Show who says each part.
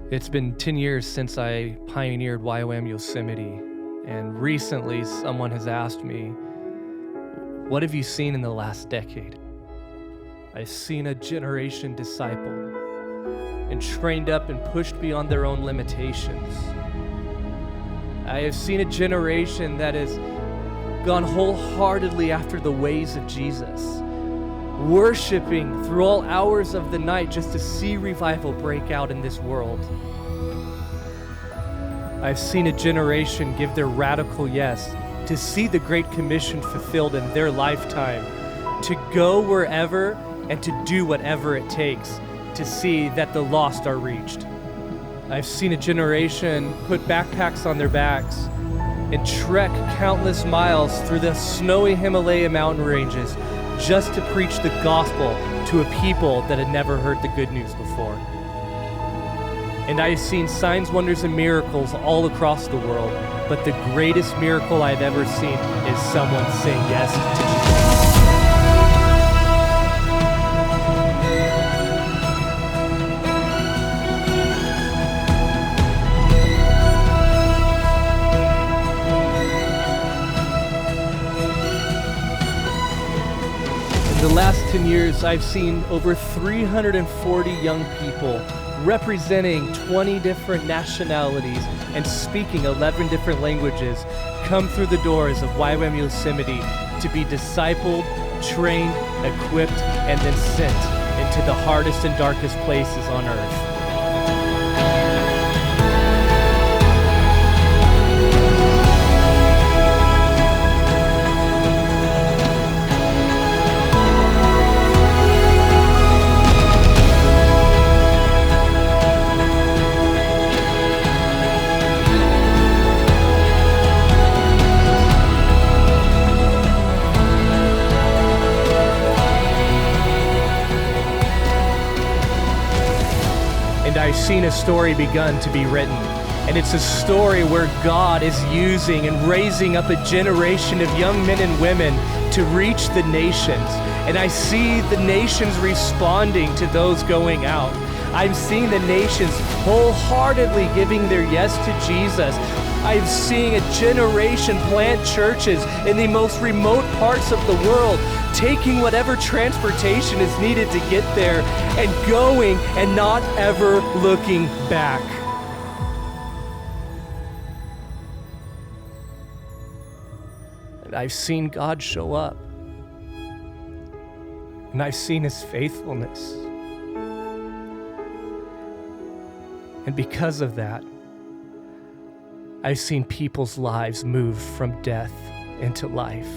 Speaker 1: It's been 10 years since I pioneered YWAM Yosemite, and recently someone has asked me, what have you seen in the last decade? I've seen a generation discipled and trained up and pushed beyond their own limitations. I have seen a generation that has gone wholeheartedly after the ways of Jesus, worshiping through all hours of the night just to see revival break out in this world. I've seen a generation give their radical yes to see the Great Commission fulfilled in their lifetime, to go wherever and to do whatever it takes to see that the lost are reached. I've seen a generation put backpacks on their backs and trek countless miles through the snowy Himalaya mountain ranges just to preach the gospel to a people that had never heard the good news before. And I've seen signs, wonders, and miracles all across the world, but the greatest miracle I've ever seen is someone saying yes to Jesus. In the last 10 years, I've seen over 340 young people representing 20 different nationalities and speaking 11 different languages come through the doors of YWAM Yosemite to be discipled, trained, equipped, and then sent into the hardest and darkest places on earth. And I've seen a story begun to be written. And it's a story where God is using and raising up a generation of young men and women to reach the nations. And I see the nations responding to those going out. I'm seeing the nations wholeheartedly giving their yes to Jesus. I'm seeing a generation plant churches in the most remote parts of the world, taking whatever transportation is needed to get there and going and not ever looking back. And I've seen God show up. And I've seen His faithfulness. And because of that, I've seen people's lives move from death into life.